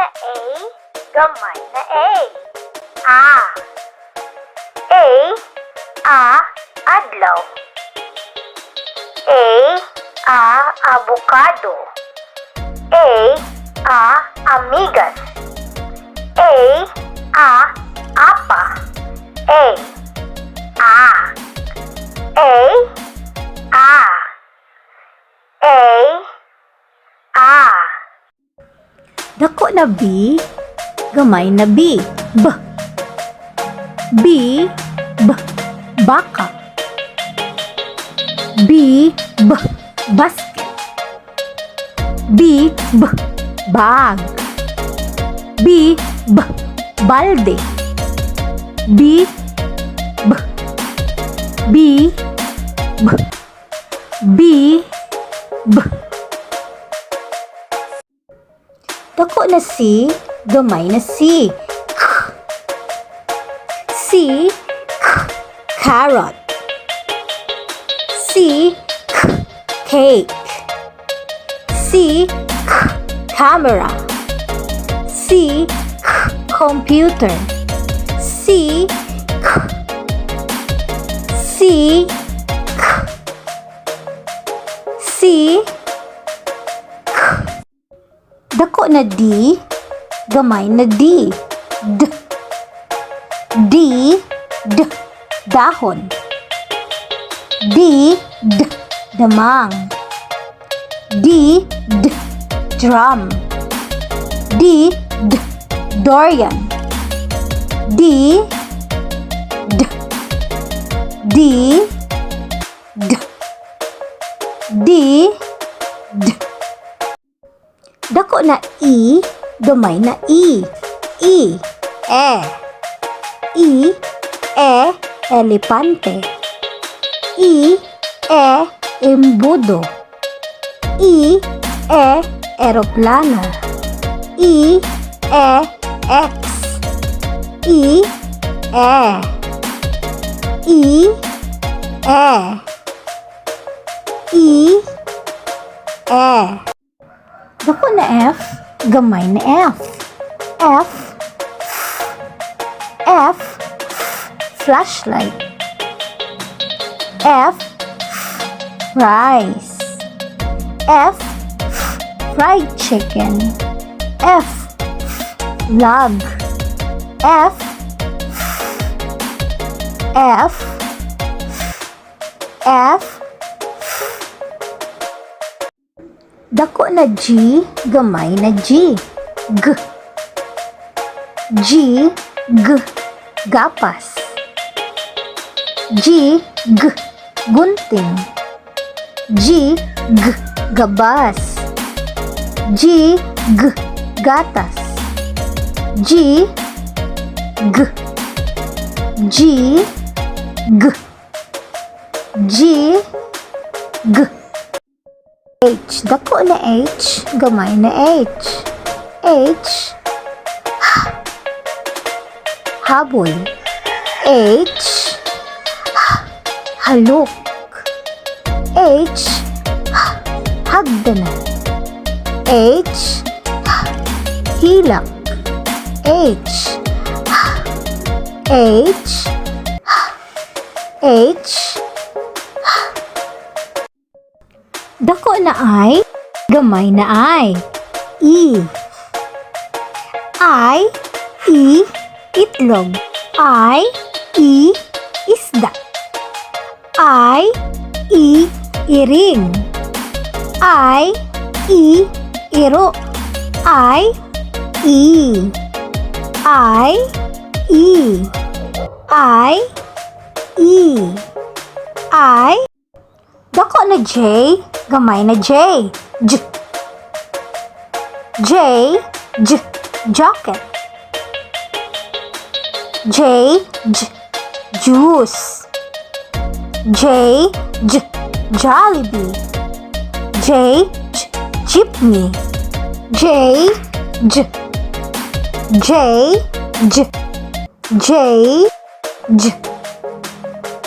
A, gamay na A. A, adlaw. A, avocado. A, amigas. A, apa. A, Dako na B, gamay na B. B, baka. B, basket. B, bag. B, balde. B, Dako na C, gamay na C. C, carrot. C, cake. C, camera. C, computer. C, Dako na D, gamay na D. D, dahon. D, damang. D, drum. D, durian. D, Dako na E, gamay na E. E, elepante. E, embudo. E, eroplano. E, X. E, Dako na F, gamay na F. F, flashlight. F, rice. F, fried chicken. F, log. Dako na G, gamay na G. G, gapas. G, gunting. G, gabas. G, gatas. G, H, dako na H, gamay na H. H, habol. H, halok. H, hagdanan. H, hilak. H, dako na I, gamay na I. E, itlog. Isda. Iring. Iro. Dako na J, gamay na J. Jacket. J, juice. J, Jollibee. J, jeepney.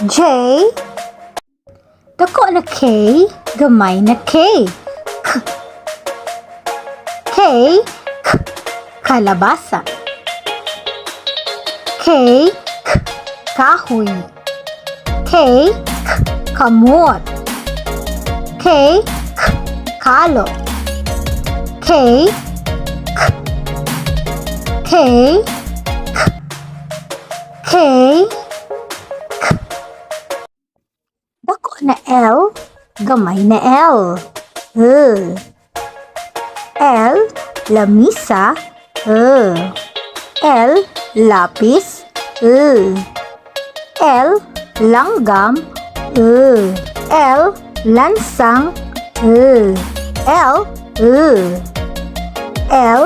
J, dako na K, gamay na K. K, kalabasa. K, kahoy. K, kamot. K, kalo. K, K, K, dako na L, gamay na L. L, lamisa. L, lapis. L, langgam. L, lansang. L, L, L,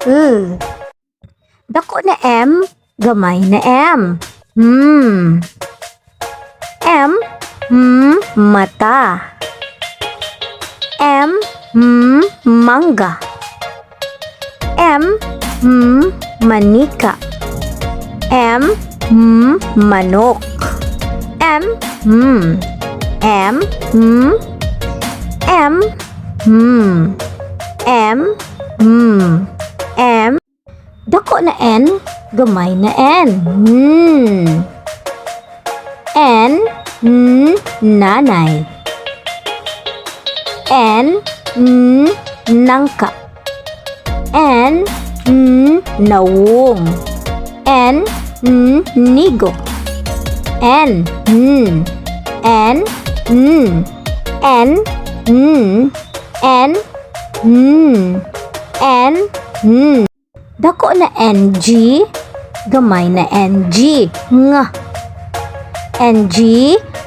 L, dako na M, gamay na M. M, mata. M, mangga. M, manika. M, manok. M, M, M, M, M, dako na N, gamay na N. N, nanay. N, nangka. N, nawong. N, nigo. N, N, N, N, N, dako na NG, gamay na NG. Nga. NG,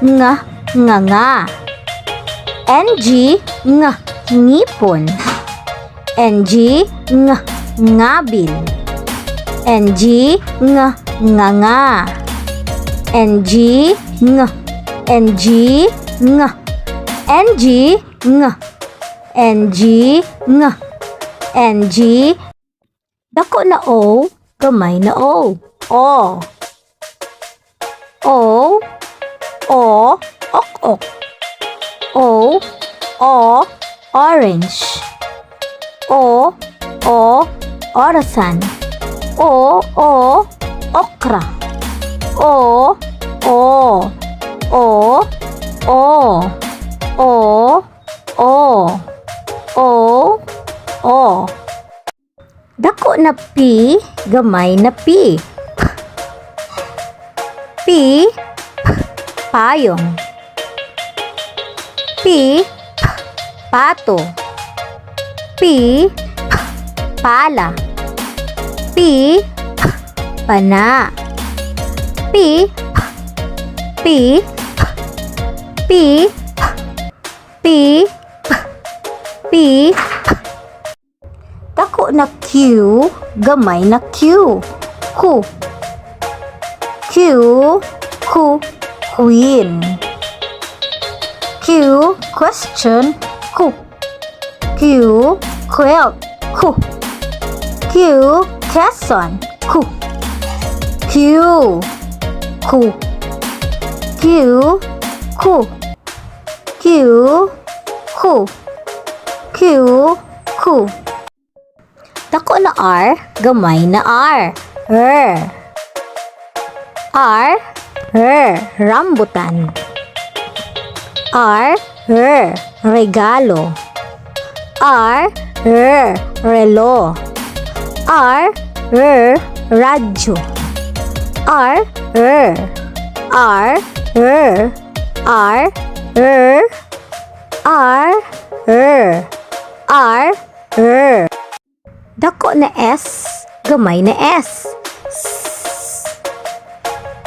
nga, nga. NG, nga, ngipon. NG, nga, ngabil. NG, nga, nga. NG, nga. NG, nga. NG, nga. NG, nga. NG, dako na O, gamay na O. O. O, O, ok. O, orange. O, orasan. O, okra. O, dako na P, gamay na P. P, payong. P, pato. P, pala. P, pana. P, P, P, P, P, dako na Q, gamay na Q. Q, Q, queen. Q, question. Q, quilt. Q, Quezon. Q, dako na R, gamay na R. R, rambutan. R, regalo. R, relo. R, radyo. R, dako na S, gamay na S.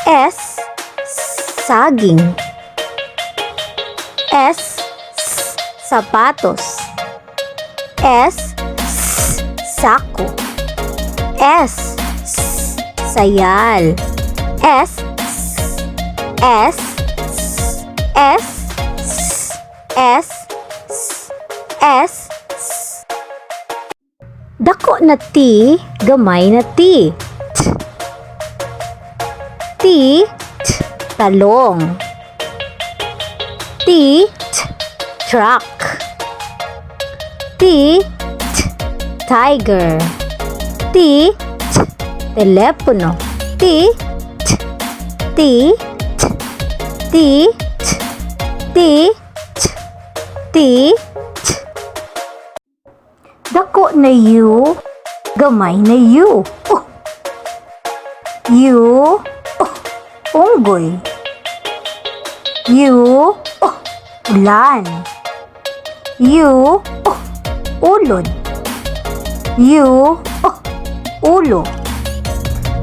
S, saging. S, sapatos. S, sako. S, sayal. S, S, S, S, S, dako na T, gamay na T. T, talong. T, truck. T, tiger. T, telepono. T, T, T, T, T, dako na U, gamay na U. U, unggoy. U, ulan. U, ulod. U, ulo.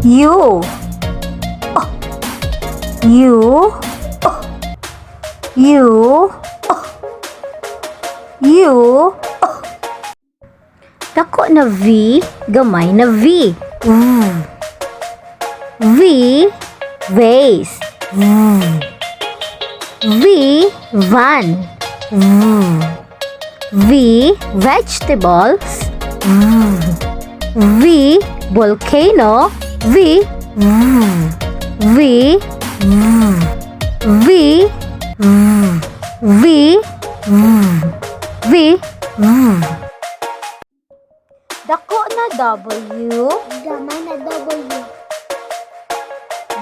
U, U, U, U, dako na V, gamay na V. V, vase. V, van. V, vegetables. V, volcano. V, V, V, V, V, dako na W, Gamay na W.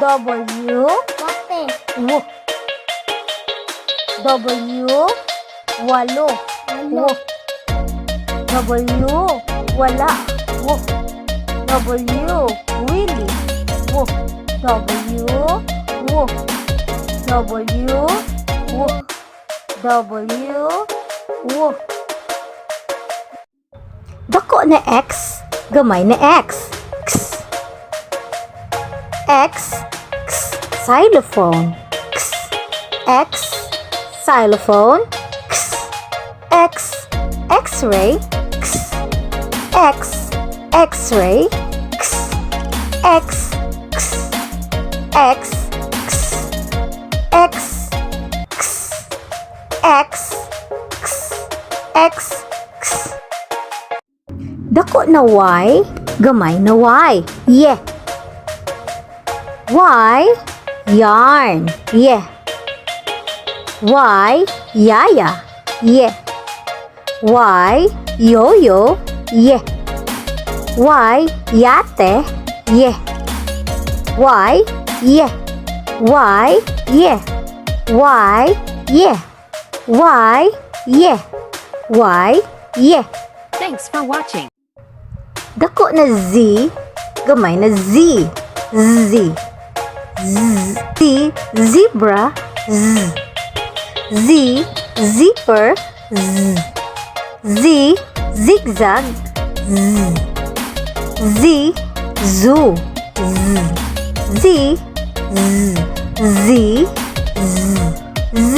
W, Wate. W, walo. Walo. W, wala. W, willy. W, W, dako na X, gamay na X. X, xylophone. X, xylophone. X, X-ray. X, X-ray. X, X, X, X, X, dako na Y, gamay na Y. Yeah. Y, yarn. Yeah. Y, yaya. Yeah. Y, yo-yo. Yeah. Y, yate. Yeah. Y, yeah. Y, yeah. Y, yeah. Y, yeah. Y, yeah. Thanks for watching. Dako na Z, gamay na Z. Z, zebra. Z, zipper. Z, zigzag. Z, zoo. Z, Z, Z,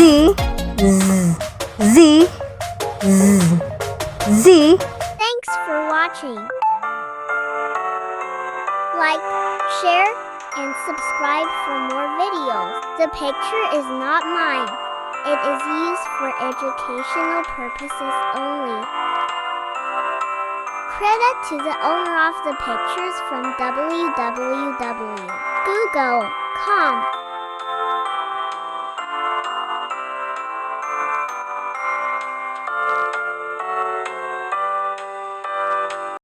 Z, Z. Thanks for watching. Like, share, and subscribe for more videos. The picture is not mine. It is used for educational purposes only. Credit to the owner of the pictures from www.google.com.